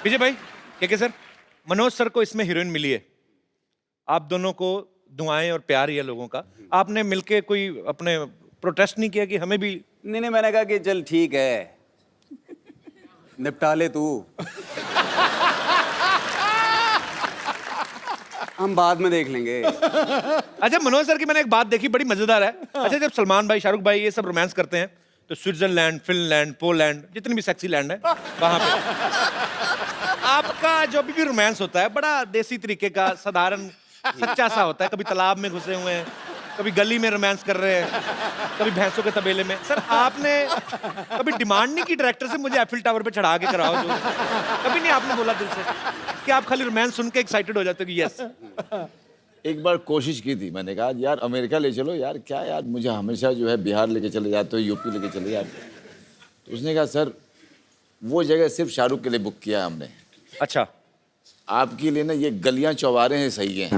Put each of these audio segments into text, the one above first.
विजय भाई, के sir, Manoj sir को इसमें हीरोइन मिली है, आप दोनों को दुआएं और प्यार ही है लोगों का। आपने मिलके कोई अपने प्रोटेस्ट नहीं किया कि हमें भी? नहीं, मैंने कहा कि चल ठीक है, निपटा ले तू, हम बाद में देख लेंगे। अच्छा, मनोज सर की मैंने एक बात देखी, बड़ी मजेदार है। अच्छा, जब सलमान भाई, शाहरुख भाई ये सब रोमांस करते हैं तो स्विट्जरलैंड, फिनलैंड, पोलैंड, जितनी भी सेक्सी लैंड है वहां पे आपका जो भी रोमांस होता है बड़ा देसी तरीके का, साधारण सच्चा सा होता है। कभी तालाब में घुसे हुए हैं, कभी गली में रोमांस कर रहे हैं, कभी भैंसों के तबेले में। सर, आपने कभी डिमांड नहीं की डायरेक्टर से मुझे एफिल टावर पे चढ़ा के कराओ? जो कभी नहीं आपने बोला दिल से कि आप खाली रोमांस सुन के एक्साइटेड हो जाते हो कि यस? एक बार कोशिश की थी, मैंने कहा यार अमेरिका ले चलो यार, क्या यार मुझे हमेशा जो है बिहार लेके चले जाते हो, यूपी लेके चले जाते हो। तो उसने कहा सर वो जगह सिर्फ शाहरुख के लिए बुक किया है हमने, अच्छा, आपके लिए ना ये गलियां चौबारे हैं सही हैं।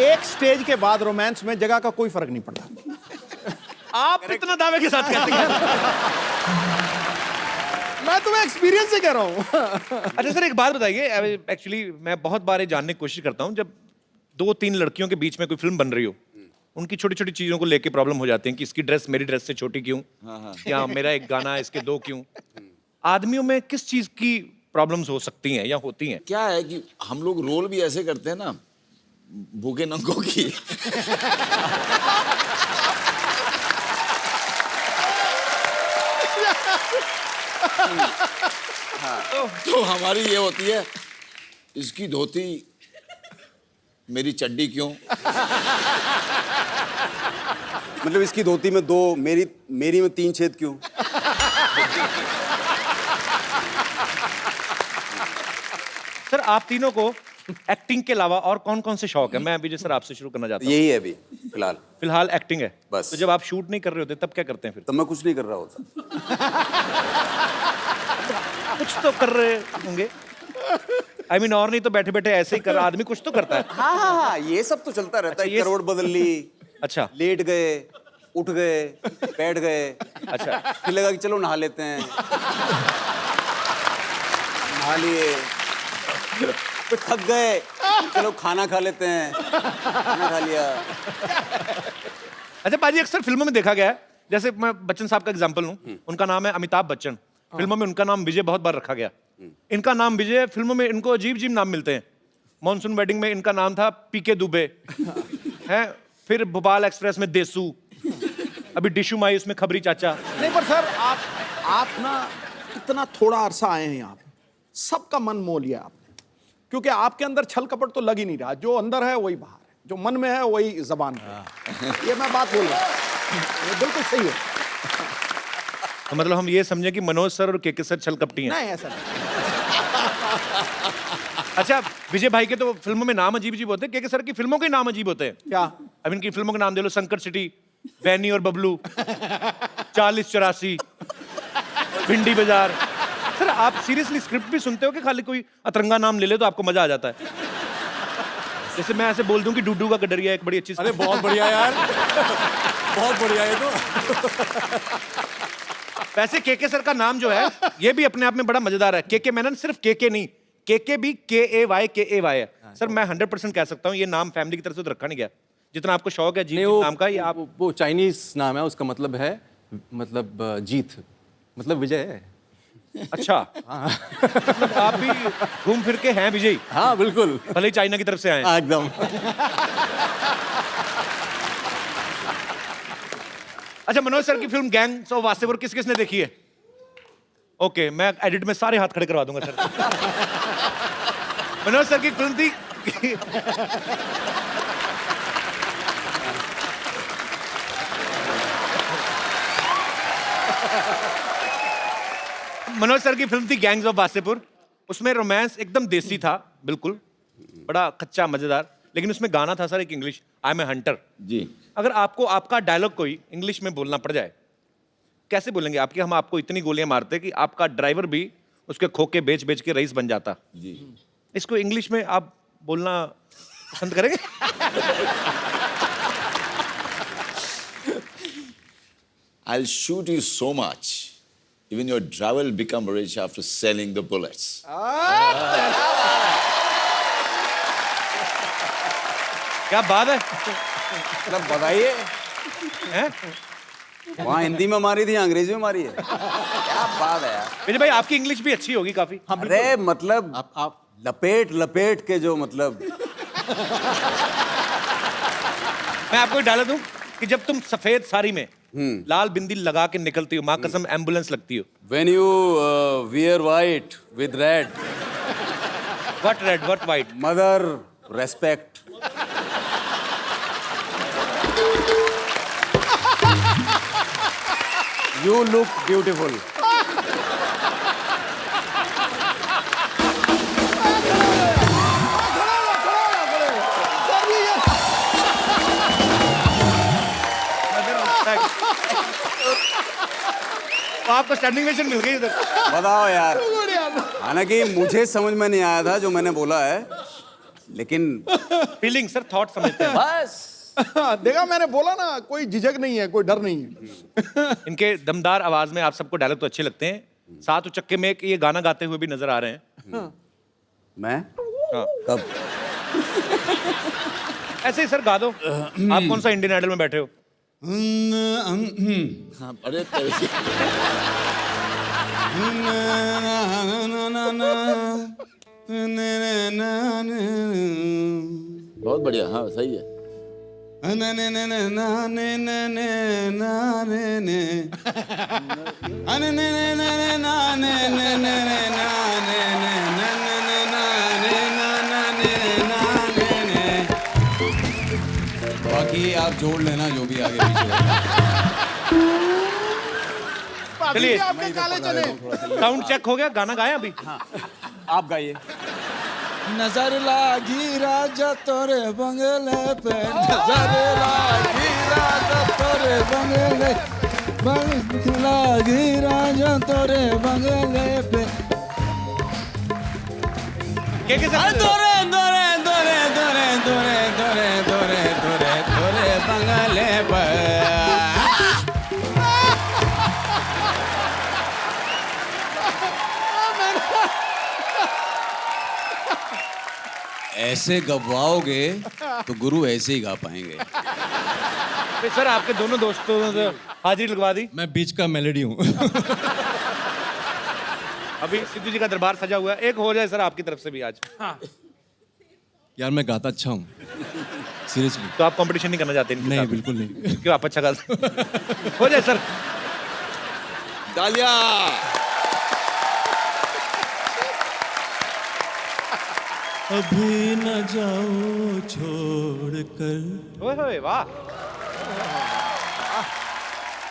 एक स्टेज के बाद रोमांस में जगह का कोई फर्क नहीं पड़ता। आप इतना दावे के साथ कहते हैं? मैं तुम्हें एक्सपीरियंस से कह रहा हूँ। अच्छा सर, एक बात बताइए, एक्चुअली मैं बहुत बार ये जानने की कोशिश करता हूँ, जब 2-3 लड़कियों के बीच में कोई फिल्म बन रही हो, उनकी छोटी छोटी चीजों को लेके प्रॉब्लम हो जाती है कि इसकी ड्रेस मेरी ड्रेस से छोटी क्यों, या मेरा एक गाना है इसके 2 क्यों। आदमियों में किस चीज की प्रॉब्लम्स हो सकती हैं या होती हैं? क्या है कि हम लोग रोल भी ऐसे करते हैं ना भूखे नंगों की। तो हमारी ये होती है, इसकी धोती मेरी चड्डी क्यों, मतलब इसकी धोती में 2, मेरी में 3 छेद क्यों? सर, आप तीनों को एक्टिंग के अलावा और कौन कौन से शौक है? मैं विजय सर आपसे शुरू करना चाहता हूँ। यही है अभी फिलहाल। फिलहाल एक्टिंग है बस। तो जब आप शूट नहीं कर रहे होते तब क्या करते हैं फिर? तब मैं कुछ नहीं कर रहा होता। कुछ तो कर रहे होंगे, I mean, और नहीं तो बैठे बैठे ऐसे ही कर, आदमी कुछ तो करता है। हाँ, ये सब तो चलता रहता है। अच्छा, ये करोड़ बदल ली, अच्छा, लेट गए, उठ गए, बैठ गए, अच्छा, फिर लगा कि चलो नहा लेते हैं, नहा लिए, फिर थक गए, चलो खाना खा लेते हैं, खाना खा लिया। अच्छा पाजी, अक्सर फिल्मों में देखा गया है, जैसे मैं बच्चन साहब का एग्जांपल लूं, उनका नाम है अमिताभ बच्चन, फिल्मों में उनका नाम विजय बहुत बार रखा गया। इनका नाम विजय, फिल्मों में इनको अजीब अजीब नाम मिलते हैं। मॉनसून वेडिंग में इनका नाम था पीके दुबे है, फिर भोपाल एक्सप्रेस में देसू, अभी डिशू माई उसमें खबरी चाचा। नहीं पर सर, आप ना इतना थोड़ा अरसा आए हैं यहाँ पे, सबका मन मोह लिया आपने, क्योंकि आपके अंदर छल कपट तो लग ही नहीं रहा। जो अंदर है वही बाहर है, जो मन में है वही जबान पे। ये मैं बात बोल रहा हूँ, ये बिल्कुल सही है। तो मतलब हम ये समझे कि मनोज सर और के सर छल कपटी हैं? नहीं, ऐसा नहीं। अच्छा, विजय भाई के तो फिल्मों में नाम अजीब अजीब होते हैं, के सर की फिल्मों के नाम अजीब होते हैं। क्या? अब इनकी फिल्मों के नाम दे लो, शंकर सिटी, वैनी और बबलू, 40-84, भिंडी बाजार। सर, आप सीरियसली स्क्रिप्ट भी सुनते हो कि खाली कोई अतरंगा नाम ले ले तो आपको मजा आ जाता है? जैसे मैं ऐसे बोल दूं कि डूडू का गडरिया एक बड़ी अच्छी। अरे बहुत बढ़िया यार, बहुत बढ़िया है। तो वैसे के सर का नाम जो है ये भी अपने आप में बड़ा मजेदार है। के मैनन सिर्फ के नहीं, के भी KAY है। सर, मैं 100% कह सकता हूँ ये नाम फैमिली की तरफ से तो रखा नहीं गया। जितना आपको शौक है जीत नाम का, ये आप वो चाइनीज नाम है, उसका मतलब है मतलब जीत, मतलब विजय है। अच्छा, मतलब आप भी घूम फिर के हैं विजयी? हाँ बिल्कुल, भले ही चाइना की तरफ से आए। एकदम। अच्छा, मनोज सर की फिल्म गैंग्स ऑफ वासेपुर किस किसने देखी है? ओके, मैं एडिट में सारे हाथ खड़े करवा दूंगा सर। मनोज सर की फिल्म थी मनोज सर की फिल्म थी गैंग्स ऑफ वासेपुर। उसमें रोमांस एकदम देसी था, बिल्कुल बड़ा कच्चा मजेदार, लेकिन उसमें गाना था सर एक English, I am a hunter जी। अगर आपको आपका डायलॉग कोई इंग्लिश में बोलना पड़ जाए, कैसे बोलेंगे? आपके हम आपको इतनी गोलियां मारते कि आपका ड्राइवर भी उसके खोखे बेच बेच के रईस बन जाता। जी। इसको इंग्लिश में आप बोलना पसंद करेंगे? I'll shoot you so much Even your driver will become rich after selling the bullets. क्या बात है? मतलब बताइए, हैं? वहाँ हिंदी में मारी थी, अंग्रेजी में मारी है? क्या बात है यार। विजय भाई आपकी इंग्लिश भी अच्छी होगी काफी। अरे मतलब आप लपेट लपेट के जो मतलब मैं आपको डाला दूं कि जब तुम सफेद साड़ी में लाल बिंदी लगा के निकलती हो, माँ कसम एम्बुलेंस लगती हो। when you wear white with red, What red, what white? mother respect. You look beautiful. तो आपको स्टैंडिंग वेशन मिल गई उधर। बताओ यार, हालांकि मुझे समझ में नहीं आया था जो मैंने बोला है, लेकिन फीलिंग सर, थॉट समझते हैं। बस देखा, मैंने बोला ना, कोई झिझक नहीं है, कोई डर नहीं है। इनके दमदार आवाज में आप सबको डायलॉग तो अच्छे लगते हैं, साथ उचक्के में एक ये गाना गाते हुए भी नजर आ रहे हैं। मैं हाँ। कब ऐसे ही सर गा दो। आप कौन सा इंडियन आइडल में बैठे हो? हाँ, अरे तेरे- बहुत बढ़िया, हाँ सही है। बाकी आप जोड़ लेना जो भी आगे पीछे चलिए। आपके काले चने। साउंड चेक हो गया, गाना गाया अभी? आप गाइए। नजर लागी राजा तोरे बंगले पे, नजर लागी राजा तोरे बंगले, लागी राजा तोरे बंगले पे। के साथ तोरे तोरे तोरे तोरे तोरे तोरे तोरे तोरे तोरे बंगले पे। ऐसे गवाओगे तो गुरु ऐसे ही गा पाएंगे। फिर सर आपके दोनों दोस्तों ने हाजिरी लगवा दी। मैं बीच का मेलोडी हूँ। अभी सिद्धू जी का दरबार सजा हुआ है, एक हो जाए सर आपकी तरफ से भी आज। यार मैं गाता अच्छा हूँ, सीरियसली। तो आप कंपटीशन नहीं करना चाहते इनके नहीं साथ? बिल्कुल नहीं। क्यों, आप अच्छा गाते हो जाए सर। तालिया। अभी न जाओ छोड़ कर ओए होए वाह।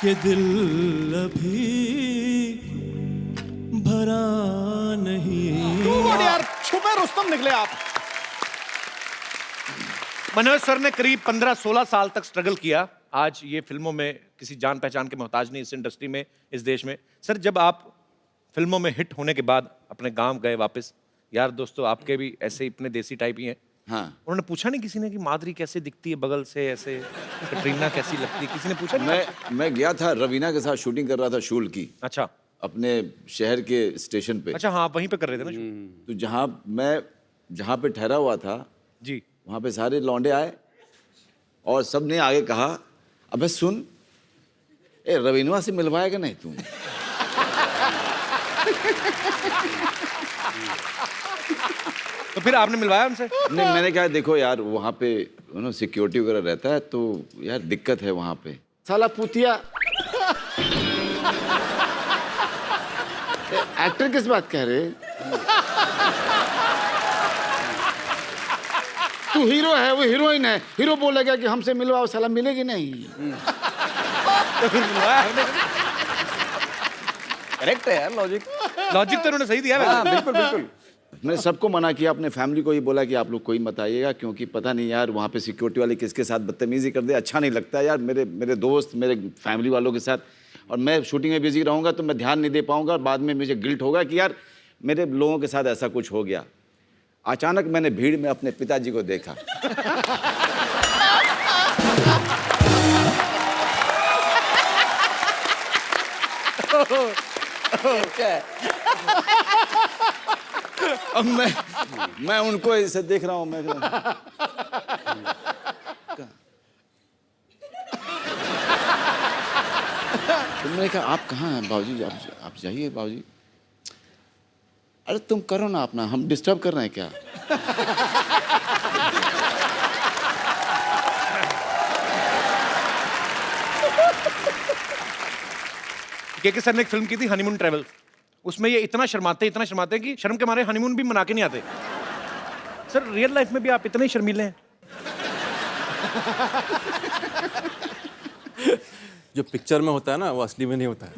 के दिल अभी भरा नहीं। Good यार, छुपे रुस्तम निकले आप। मनोज सर ने करीब 15-16 साल तक स्ट्रगल किया। आज ये फिल्मों में किसी जान पहचान के मोहताज नहीं, इस इंडस्ट्री में, इस देश में। सर जब आप फिल्मों में हिट होने के बाद अपने गांव गए वापस, यार दोस्तों आपके भी ऐसे ही इतने देसी टाइप ही हैं, हाँ, उन्होंने पूछा नहीं किसी ने कि माधुरी कैसे दिखती है बगल से, ऐसे कटरीना कैसी लगती है? किसी ने पूछा नहीं? मैं गया था, रवीना के साथ शूटिंग कर रहा था शूल की, अच्छा अपने शहर के स्टेशन पे। अच्छा, हाँ वहीं पे कर रहे थे ना shoot? तो जहाँ पे ठहरा हुआ था, जी। वहाँ पे सारे लौंडे आए और सब ने आगे कहा, अबे सुन, ए रवीनवा से मिलवाएगा नहीं तू? तो फिर आपने मिलवाया उनसे? नहीं, मैंने कहा देखो यार, वहाँ पे सिक्योरिटी वगैरह रहता है, तो यार दिक्कत है वहाँ पे। साला पुतिया, एक्टर किस बात कह रहे? तू हीरो है, वो हीरोइन है। हीरो बोलेगा कि हमसे मिलवाओ, साला मिलेगी नहीं। तो फिर मिलवाया आपने? करेक्ट है यार, लॉजिक। लॉजिक तो उन्होंने सही दिया हाँ वैसे। बिल्कुल बिल्कुल। मैंने सबको मना किया, अपने फैमिली को ही बोला कि आप लोग कोई मत आइएगा, क्योंकि पता नहीं यार वहाँ पे सिक्योरिटी वाले किसके साथ बदतमीजी कर दे, अच्छा नहीं लगता यार। मेरे दोस्त, मेरे फैमिली वालों के साथ, और मैं शूटिंग में बिजी रहूँगा तो मैं ध्यान नहीं दे पाऊँगा, बाद में मुझे गिल्ट होगा कि यार मेरे लोगों के साथ ऐसा कुछ हो गया। अचानक मैंने भीड़ में अपने पिताजी को देखा। अब मैं उनको ऐसे देख रहा हूँ मैं तुमने कहा आप कहाँ हैं बाबूजी, आप जाइए बाबूजी। अरे तुम करो ना अपना, हम डिस्टर्ब कर रहे हैं क्या? के सर ने एक फिल्म की थी हनीमून ट्रैवल, उसमें ये इतना शर्माते हैं कि शर्म के मारे हनीमून भी मना के नहीं आते। सर रियल लाइफ में भी आप इतने ही शर्मीले हैं? जो पिक्चर में होता है ना वो असली में नहीं होता है।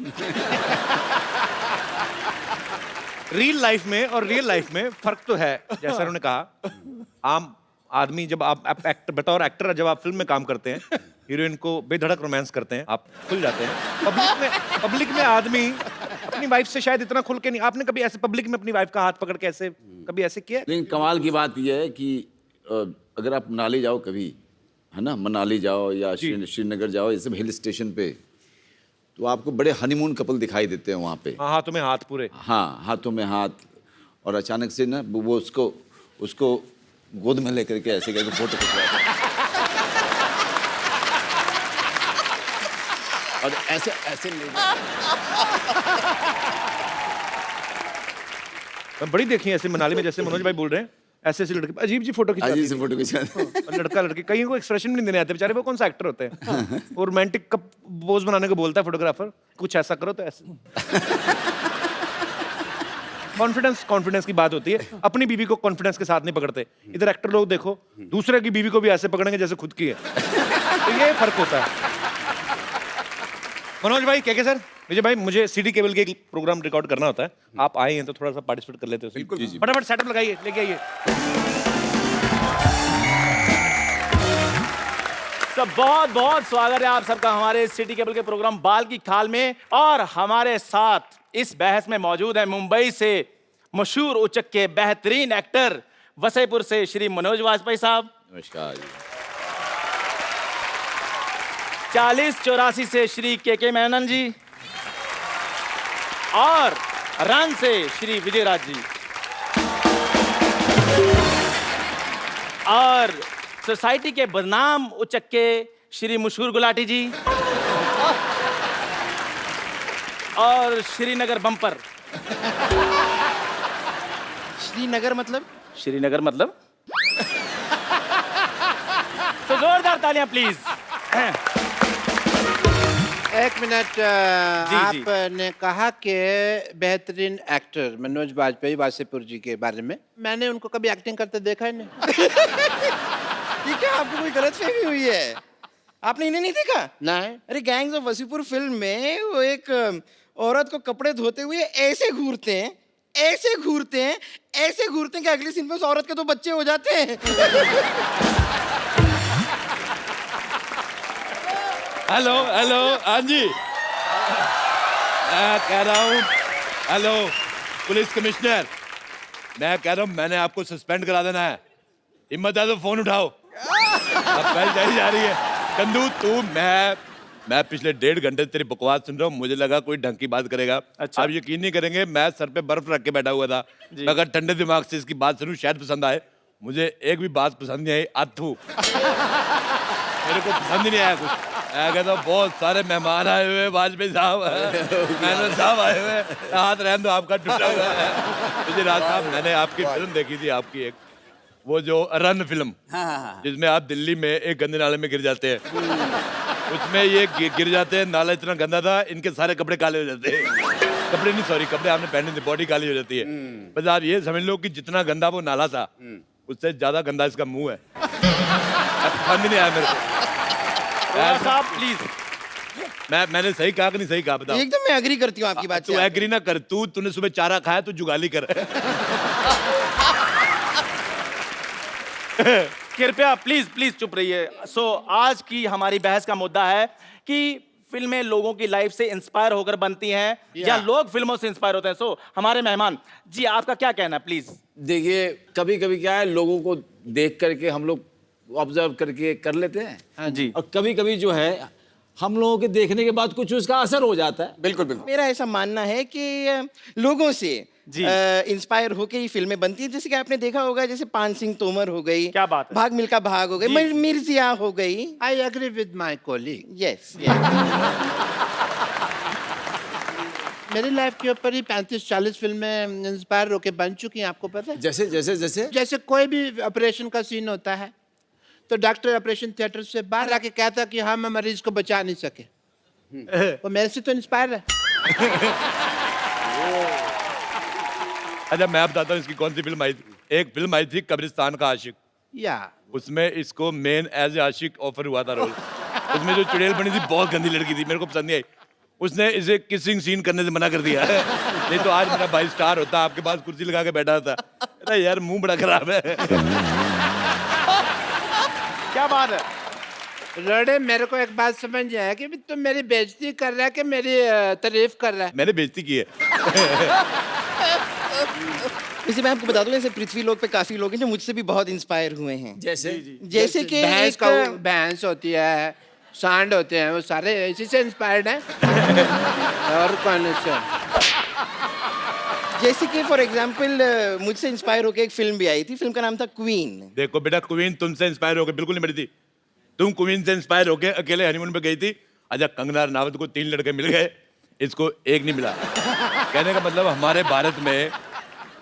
रियल लाइफ में और रियल लाइफ में फर्क तो है, जैसा उन्होंने कहा। आम आदमी जब आप एक्टर बतौर एक्टर जब आप फिल्म में काम करते हैं, हीरोइन को बेधड़क रोमांस करते हैं, आप खुल जाते हैं। पब्लिक में आदमी अपनी वाइफ से शायद इतना खुल के नहीं। आपने कभी ऐसे पब्लिक में अपनी वाइफ का हाथ पकड़ के ऐसे कभी ऐसे किया? लेकिन कमाल की बात यह है कि अगर आप मनाली जाओ कभी, है ना, मनाली जाओ या श्रीनगर जाओ, ये सब हिल स्टेशन पे, तो आपको बड़े हनीमून कपल दिखाई देते हैं वहाँ पे। हाँ, हाथों में हाथ पूरे। हाँ, हाथों में हाथ, और अचानक से ना वो उसको गोद में लेकर के ऐसे करके फोटो खिंचवाते हैं। और ऐसे ले बड़ी देखी है ऐसे मनाली में, जैसे मनोज भाई बोल रहे हैं, ऐसे लड़के अजीब जी फोटो खिंचाते अजीब से फोटो खिंचाते हैं। और लड़की कहीं को एक्सप्रेशन भी नहीं देने आते बेचारे, वो कौन सा एक्टर होते हैं। वो रोमांटिक का पोज बनाने को बोलता है फोटोग्राफर, कुछ ऐसा करो तो ऐसे। कॉन्फिडेंस की बात होती है। अपनी बीवी को कॉन्फिडेंस के साथ नहीं पकड़ते। इधर एक्टर लोग देखो, दूसरे की बीवी को भी ऐसे पकड़ेंगे जैसे खुद की है। तो ये फर्क होता है। मनोज भाई, क्या सर, विजय भाई, मुझे सीडी केबल के एक प्रोग्राम रिकॉर्ड करना होता है, आप आए हैं तो थोड़ा सा पार्टिसिपेट कर लेते हो। बिल्कुल, फटाफट सेटअप लगाइए, लेके आइए। तो बहुत बहुत स्वागत है आप सबका हमारे सिटी केबल के प्रोग्राम बाल की खाल में। और हमारे साथ इस बहस में मौजूद है मुंबई से मशहूर उचक के बेहतरीन एक्टर, वसईपुर से श्री मनोज वाजपेयी साहब। नमस्कार जी। 4084 से श्री के मेनन जी, और रन से श्री विजयराज जी, और सोसाइटी के बदनाम उचक के श्री मशहूर गुलाटी जी, और श्रीनगर बम्पर। श्रीनगर मतलब? श्रीनगर मतलब तो जोरदार तालियां प्लीज। एक मिनट, आपने कहा कि बेहतरीन एक्टर मनोज वाजपेयी वासेपुर जी के बारे में, मैंने उनको कभी एक्टिंग करते देखा ही नहीं। ये क्या आपको कोई गलतफहमी हुई है? आपने इन्हें नहीं देखा? नहीं। अरे गैंग्स ऑफ वसीपुर फिल्म में वो एक औरत को कपड़े धोते हुए ऐसे घूरते हैं कि अगले सीन में उस औरत के तो बच्चे हो जाते हैं। हेलो हेलो, हाँ जी, मैं कह रहा हूँ, हेलो पुलिस कमिश्नर, मैं कह रहा हूँ मैंने आपको सस्पेंड करा देना है। हिम्मत है तो फोन उठाओ। अब पहले जाई जा रही है कंदू, तू मैं पिछले 1.5 घंटे से तेरी बकवास सुन रहा हूँ, मुझे लगा कोई ढंग की बात करेगा। अच्छा। आप यकीन नहीं करेंगे, मैं सर पे बर्फ रख के बैठा हुआ था। मैं अगर ठंडे दिमाग से इसकी बात सुनूं शायद पसंद आए। मुझे एक भी बात पसंद नहीं आई। अथू मेरे को पसंद ही नहीं आया कुछ। मैं कहता हूँ बहुत सारे मेहमान आए हुए, वाजपेयी साहब, मैनन साहब आए हुए, हाथ रहने दो आपका टूटा हुआ है। मुझे राज साहब, मैंने आपकी फिल्म देखी थी, आपकी एक वो जो रन फिल्म, जिसमें आप दिल्ली में एक गंदे नाले में गिर जाते हैं, उसमें ये गिर जाते हैं। नाला इतना गंदा था, इनके सारे कपड़े काले हो जाते हैं। कपड़े नहीं, सॉरी, कपड़े आपने पहने थे, बॉडी काली हो जाती है। बस आप ये समझ लो कि जितना गंदा वो नाला था, उससे ज्यादा गंदा इसका मुंह है। पसंद नहीं आया मेरे को। साहब प्लीज, मैंने सही कहा कि नहीं सही कहा, बताओ। एकदम मैं एग्री करती हूँ आपकी बात तू से। एग्री ना कर, तूने सुबह चारा खाया, तू जुगाली कर। कृपया प्लीज चुप रहिए। आज की हमारी बहस का मुद्दा है कि फिल्में लोगों की लाइफ से इंस्पायर होकर बनती हैं या लोग फिल्मों से इंस्पायर होते हैं। हमारे मेहमान जी, आपका क्या कहना है प्लीज? देखिए, कभी कभी क्या है, लोगों को देख करके हम लोग ऑब्जर्व करके कर लेते हैं। हाँ जी। और कभी कभी जो है हम लोगों के देखने के बाद कुछ उसका असर हो जाता है। बिल्कुल बिल्कुल। मेरा ऐसा मानना है कि लोगों से जी। इंस्पायर होके ही फिल्में बनती है। जैसे कि आपने देखा होगा, जैसे पान सिंह तोमर हो गई, क्या बात है। भाग मिल्खा भाग हो गई, मिर्जिया हो गई। I agree with my colleague. Yes. मेरी लाइफ के ऊपर ही 35-40 फिल्में इंस्पायर होके बन चुकी हैं, आपको पता है? जैसे जैसे जैसे जैसे कोई भी ऑपरेशन का सीन होता है तो डॉक्टर ऑपरेशन थिएटर से बाहर आके कहता कि हाँ मैं मरीज को बचा नहीं सके, वो मेरे से तो इंस्पायर है। अच्छा मैं बताता हूँ इसकी कौन सी फिल्म आई थी। एक फिल्म आई थी कब्रिस्तान का आशिक, या उसमें इसको मेन एज ए आशिक ऑफर हुआ था रोल। उसमें जो चुड़ैल बनी थी बहुत गंदी लड़की थी, मेरे को पसंद नहीं आई। उसने इसे किसिंग सीन करने से मना कर दिया है। नहीं तो आज मेरा भाई स्टार होता, आपके पास कुर्सी लगा के बैठा था। अरे यार मुंह बड़ा खराब है। क्या बात है। रड़े, मेरे को एक बात समझ नहीं आया कि भी तुम मेरी बेइज्जती कर रहा है कि मेरी तारीफ कर रहा है? मैंने बेइज्जती की है। इसी मैं आपको बता दूं, ऐसे पृथ्वी लोक पे काफी लोग हैं जो मुझसे भी बहुत इंस्पायर हुए हैं। जैसे जैसे कि भैंस एक- का भैंस होती है, सांड होते हैं, वो सारे इसी से इंस्पायर्ड हैं। और कौन से? जैसे कि फॉर एग्जाम्पल मुझसे इंस्पायर होकर एक फिल्म भी आई थी। फिल्म का नाम था क्वीन। देखो बेटा, क्वीन तुमसे इंस्पायर होकर बिल्कुल नहीं बनी थी। तुम क्वीन से इंस्पायर होकर अकेले हनीमून पे गई थी। अच्छा कंगना रनावत को 3 लड़के मिल गए, इसको एक नहीं मिला। कहने का मतलब हमारे भारत में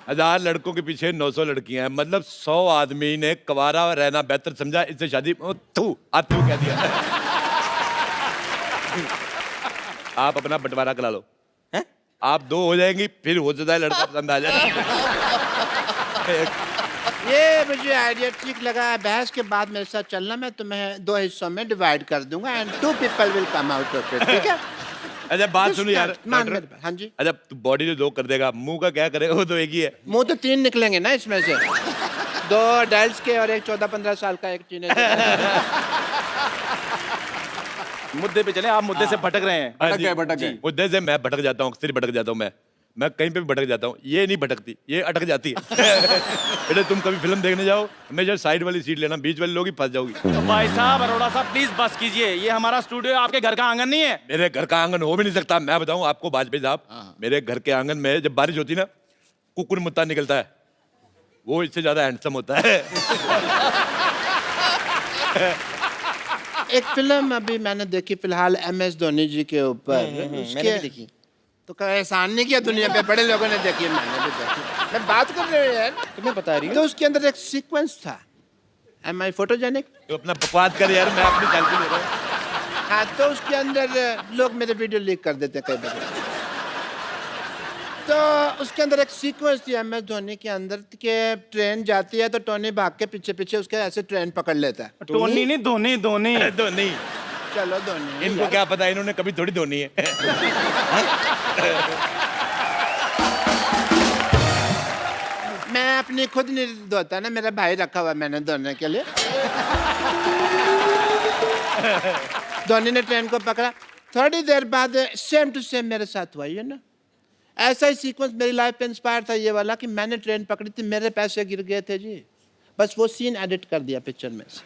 1000 लड़कों के पीछे 900 लड़कियां हैं। मतलब 100 आदमी ने कवारा रहना बेहतर समझा, इससे शादी तू कह दिया। आप अपना बंटवारा करा लो, हैं? आप 2 हो जाएंगी, फिर हो सकता है लड़का पसंद आ जाए। ये मुझे आइडिया ठीक लगा। बहस के बाद मेरे साथ चलना, मैं तुम्हें 2 हिस्सों में डिवाइड कर दूंगा and 2 people will come out of it, ठीक है? अच्छा बात सुनो यार मान डॉक्टर। मेरे बात। हाँ जी। अच्छा तू बॉडी जो 2 कर देगा, मुंह का क्या करेगा? वो तो एक ही है। मुंह तो 3 निकलेंगे ना इसमें से, 2 अडल्ट के और एक 14-15 साल का एक टीनेजर। मुद्दे पे चले, आप मुद्दे से भटक रहे हैं। हाँ भटक जी। गए, भटक गए। मुद्दे से मैं भटक जाता हूँ, अक्सर ही भटक जाता हूँ मैं कहीं पे भी भटक जाता हूँ। ये नहीं भटकती, ये अटक जाती है। बेटा तुम कभी फिल्म देखने जाओ, हमेशा साइड वाली सीट लेना, बीच वाली लोग ही फंस जाओगी। तो भाई साहब, अरोड़ा साहब प्लीज बस कीजिए, ये हमारा स्टूडियो है, आपके घर का आंगन नहीं है। मेरे घर का आंगन हो भी नहीं सकता। मैं बताऊं आपको वाजपेयी साहब, मेरे घर के आंगन में जब बारिश होती ना, कुकुर मुत्ता निकलता है, वो इससे ज्यादा हैंडसम होता है। एक फिल्म अभी मैंने देखी फिलहाल MS धोनी जी के ऊपर। मैंने भी देखी। तो कोई एहसान नहीं किया दुनिया पे, बड़े लोगों ने देखी है, मैंने भी देखी। मैं बात कर रही हूँ यार। तुम्हें बता रही तो हूँ। उसके अंदर एक सीक्वेंस था, एम आई फोटोजेनिक? तो अपना बकवास कर यार, मैं अपनी सेल्फी ले रहा हूँ। हाँ, तो उसके अंदर लोग मेरे वीडियो लीक कर देते हैं कई बार। तो उसके अंदर एक सीक्वेंस थी MS धोनी के अंदर कि ट्रेन जाती है तो टोनी भाग के पीछे पीछे उसके ऐसे ट्रेन पकड़ लेता है। टोनी नहीं, धोनी धोनी। तो नहीं, चलो धोनी। इनको क्या पता, इन्होंने कभी थोड़ी धोनी है। मैं अपनी खुद नहीं धोता ना, मेरा भाई रखा हुआ है मैंने धोने के लिए। धोनी ने ट्रेन को पकड़ा, थोड़ी देर बाद सेम टू सेम मेरे साथ हुआ, ये ना ऐसा ही सीक्वेंस मेरी लाइफ पे इंस्पायर था ये वाला कि मैंने ट्रेन पकड़ी थी, मेरे पैसे गिर गए थे जी, बस वो सीन एडिट कर दिया पिक्चर में से।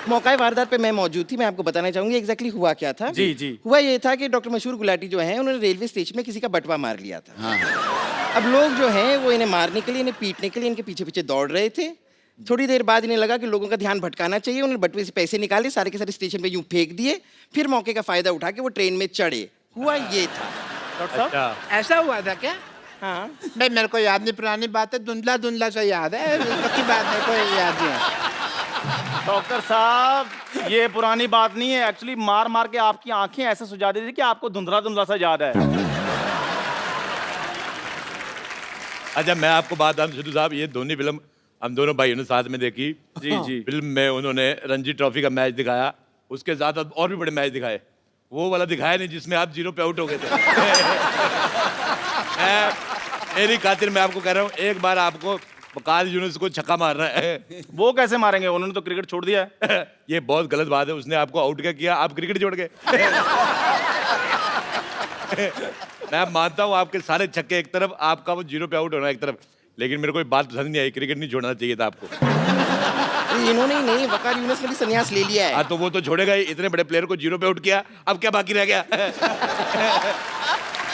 मौका वारदात पे मैं मौजूद थी। मैं आपको बताना चाहूंगी एग्जैक्टली हुआ क्या था। जी, जी। हुआ ये था कि डॉक्टर मशहूर गुलाटी जो है, उन्होंने रेलवे स्टेशन में किसी का बटवा मार लिया था। हाँ अब लोग जो हैं वो इन्हें मारने के लिए, इन्हें पीटने के लिए इनके पीछे पीछे दौड़ रहे थे। थोड़ी देर बाद इन्हें लगा कि लोगों का ध्यान भटकाना चाहिए। उन्होंने बटवे से पैसे निकाले, सारे के सारे स्टेशन पे यूं फेंक दिए, फिर मौके का फायदा उठा के वो ट्रेन में चढ़े। हुआ ये था। डॉक्टर साहब, अच्छा ऐसा हुआ था क्या? हाँ, भाई मेरे को याद नहीं, पुरानी बात है, धुंधला धुंधला सा याद है, पक्की बात मेरे को याद नहीं है। डॉक्टर साहब ये पुरानी बात नहीं है, एक्चुअली मार मार के आपकी आंखें ऐसे सुझा देती थी कि आपको धुंधला धुंधला सा याद है। अच्छा मैं आपको बात बताऊं सिद्धू साहब, ये धोनी फिल्म हम दोनों भाइयों ने साथ में देखी। जी जी। फिल्म में उन्होंने रणजी ट्रॉफी का मैच दिखाया, उसके साथ साथ और भी बड़े मैच दिखाए। वो वाला दिखाया नहीं जिसमें आप 0 पे आउट हो गए थे। मेरी खातिर मैं आपको कह रहा हूँ, एक बार आपको वकास यूनुस को छक्का मारना है। वो कैसे मारेंगे, उन्होंने तो क्रिकेट छोड़ दिया है। ये बहुत गलत बात है, उसने आपको आउट क्या किया, आप क्रिकेट छोड़ गए। मैं मानता हूँ आपके सारे छक्के एक तरफ, आपका वो 0 पे आउट होना एक तरफ, लेकिन मेरे को ये बात पसंद नहीं आई, क्रिकेट नहीं छोड़ना चाहिए था आपको। इन्होंने ही नहीं, वकार यूनुस ने भी संन्यास ले लिया है। हाँ तो वो तो छोड़ेगा ही, इतने बड़े प्लेयर को 0 पे आउट किया, अब क्या बाकी रह गया?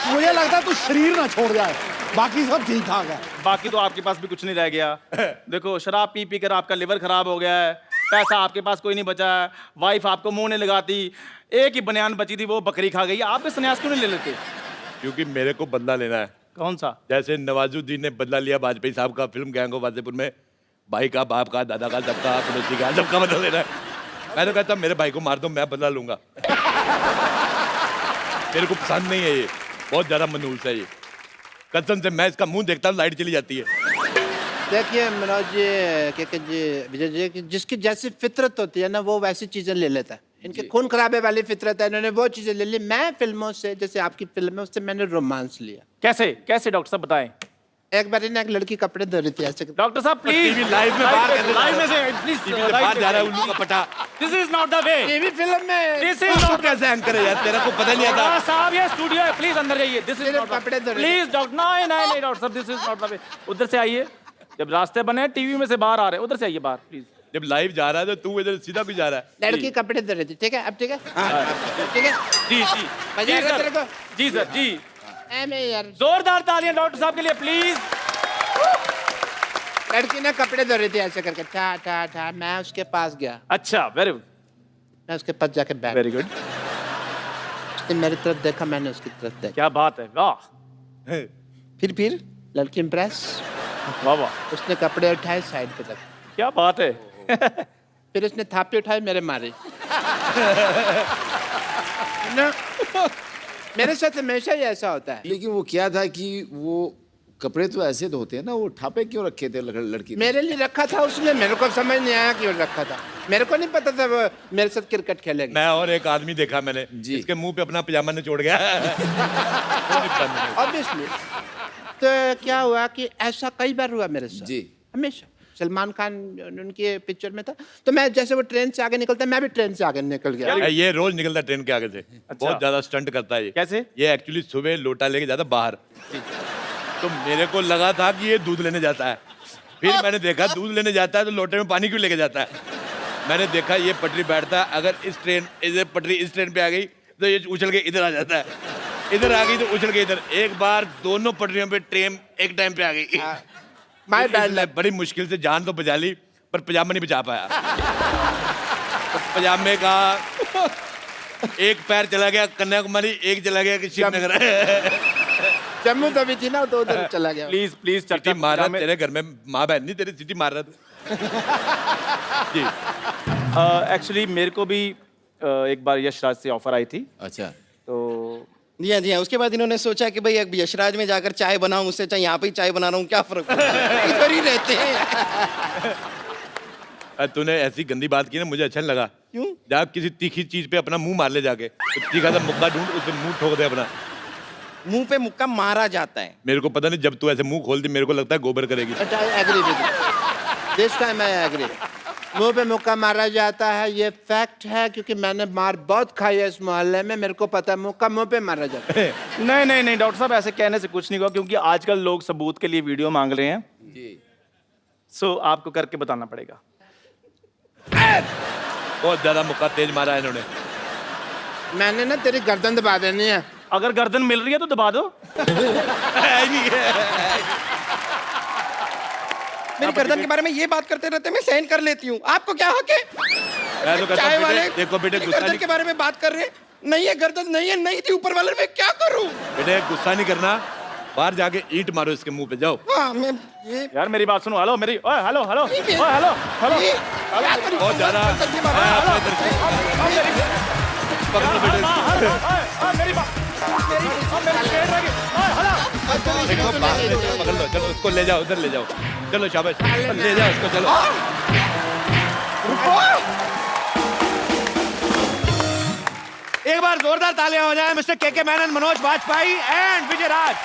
मुझे लगता है तू शरीर ना छोड़ जाए, बाकी सब ठीक ठाक है। बाकी तो आपके पास भी कुछ नहीं रह गया। देखो शराब पी पी कर आपका लिवर खराब हो गया है, पैसा आपके पास कोई नहीं बचा है, वाइफ आपको मुंह नहीं लगाती, एक ही बनियान बची थी वो बकरी खा गई। आप भी संन्यास क्यों नहीं ले लेते? क्योंकि मेरे को बदला लेना है। कौन सा? जैसे नवाजुद्दीन ने बदला लिया वाजपेयी साहब का फिल्म गैंग ऑफ वासेपुर में, भाई का, बाप का, दादा का, सबका, पड़ोसी का, सबका बदला लेना है। मैं तो कहता मेरे भाई को मार दो, मैं बदला लूंगा। मेरे को पसंद नहीं है ये, बहुत ज्यादा मनहूस है ये। कसम से मैं इसका मुंह देखता हूँ लाइट चली जाती है। देखिए मनोज जी, क्या जी, विजय जी, कि जिसकी जैसी फितरत होती है ना वो वैसी चीजें ले लेता है। इनके खून खराबे वाली फितरत है, इन्होंने वो चीजें ले ली। मैं फिल्मों से, जैसे आपकी फिल्म है, उससे मैंने रोमांस लिया। कैसे कैसे डॉक्टर साहब बताएं। एक बार ना एक लड़की कपड़े धो रही थी ऐसे। डॉक्टर साहब प्लीज लाइव में बाहर कैसे लाइव में से प्लीज बाहर जा रहा है उल्लू का पटा। This is not the way. TV film में दिस इज नॉट कैसे एंकर है यार, तेरा को पता नहीं आता। साहब ये स्टूडियो है, प्लीज अंदर जाइए। दिस इज सिर्फ नॉट कपड़े धो रहे प्लीज डॉक्टर नहीं नहीं नहीं डॉक्टर साहब, this is not the way. उधर से आइए, जब रास्ते बने टीवी में से बाहर आ रहे हैं, उधर से आइए बाहर प्लीज। जब लाइव जा रहा है तो तू इधर सीधा भी जा रहा है। लड़की कपड़े धो रही थी, ठीक है? अब ठीक है, ठीक है। जी जी मजा जी आ रहा तेरे सर, को? जी सर जी। मैं यार, जोरदार तालियां डॉक्टर साहब के लिए प्लीज। लड़की ने कपड़े धो रही थी ऐसे करके, ठा ठा ठा। मैं उसके पास गया, अच्छा वेरी गुड मैं उसके पास जाके बैठ, वेरी गुड, उसने मेरी तरफ देखा, मैंने उसकी तरफ देखा। क्या बात है, वाह फिर लड़की इम्प्रेस, वाह वाह, उसने कपड़े उठाए साइड पे रख, क्या बात है। फिर उसने थापी उठाई मेरे मारे ना। मेरे साथ हमेशा ही ऐसा होता है। लेकिन वो क्या था कि वो कपड़े तो ऐसे धोते हैं ना, वो ठापे क्यों रखे थे लड़की ने? मेरे लिए रखा था उसने, मेरे को समझ नहीं आया क्यों रखा था। मेरे को नहीं पता था वो मेरे साथ क्रिकेट खेलेगी। मैं और एक आदमी देखा मैंने, इसके मुंह पे अपना पजामा निचोड़ गया। ऑब्वियसली। तो क्या हुआ कि ऐसा कई बार हुआ मेरे साथ, जी। हमेशा। सलमान खान उनके पिक्चर में था, तो मैं जैसे वो ट्रेन से आगे निकलता, मैं भी ट्रेन से आगे निकल गया। ये रोज निकलता है ट्रेन के आगे से, बहुत ज्यादा स्टंट करता है ये। कैसे? ये एक्चुअली सुबह लोटा लेके जाता बाहर, तो मेरे को लगा था कि ये दूध लेने जाता है। फिर मैंने देखा दूध लेने जाता है तो लोटे में पानी क्यों लेके जाता है। मैंने देखा ये पटरी बैठता है, अगर इस पटरी इस ट्रेन पे आ गई तो ये उछल के इधर आ जाता है, इधर आ गई तो उछल के इधर। एक बार दोनों पटरियों पे ट्रेन एक टाइम पे आ गई। My bad luck. बड़ी मुश्किल से जान तो बचा ली, पर पजामा नहीं बचा पाया। तो पजामे का एक पैर चला गया कन्याकुमारी, एक चला गया कि श्रीनगर। जम्मू तभी थी ना, तो उधर चला गया। प्लीज प्लीज सिटी मार रहा तेरे घर में, माँ बहन नहीं तेरी, सिटी मार रहा तू। जी एक्चुअली मेरे को भी एक बार यशराज से ऑफर आई थी, अच्छा। तो जी हाँ। उसके बाद इन्होंने सोचा कि भाई अब यशराज में जाकर चाय बनाऊं, उससे चाहे यहाँ पे ही चाय बना रहा हूँ, क्या फर्क पड़ता है, इधर ही रहते हैं। तूने ऐसी गंदी बात की ना, मुझे अच्छा नहीं लगा। क्यों? जा किसी तीखी चीज पे अपना मुंह मार ले जाके, तो तीखा सा मुक्का ढूंढ, उससे मुंह ठोक दे अपना। मुंह पे मुक्का मारा जाता है। मेरे को पता नहीं, जब तू ऐसे मुंह खोल दी मेरे को लगता है गोबर करेगी। But I agree with you. This time I agree. मुंह पे मुक्का मारा जाता है, ये फैक्ट है, क्योंकि मैंने मार बहुत खाई है इस मोहल्ले में, मेरे को पता है मुक्का मुंह पे मारा जाता है। नहीं नहीं नहीं डॉक्टर साहब, ऐसे कहने से कुछ नहीं हुआ, क्योंकि आजकल लोग सबूत के लिए वीडियो मांग रहे हैं। सो आपको करके बताना पड़ेगा। बहुत ज्यादा मुक्का तेज मारा है इन्होंने। मैंने ना तेरी गर्दन दबा देनी है। अगर गर्दन मिल रही है तो दबा दो। मेरी गर्दन के बारे में ये बात करते रहते मैं सहन कर लेती हूँ, आपको क्या हक है? मैं तो कहता चाय हूँ, वाले देखो बेटे मेरी गुस्सा गर्दन नहीं, के बारे में बात कर रहे हैं, नहीं है गर्दन, नहीं है, नहीं थी ऊपर वाले, मैं क्या करूँ? बेटे गुस्सा नहीं करना, बाहर जाके ईंट मारो इसके मुंह पे, जाओ। हाँ मैं ये यार मेरी बात सुनो, हेलो मेरी, ओए हेलो हेलो, ओए हेलो हेलो, बहुत ज्यादा पकड़ो बेटे, मेरी बात, मेरी पेट लगी, हेलो। देखो बाहर ले जाओ, पकड़ लो, चलो उसको ले जाओ, उधर ले जाओ, चलो शाबाश, ले जाओ उसको, चलो। एक बार जोरदार तालियां हो जाए मिस्टर के मैनन, मनोज वाजपेयी एंड विजय राज।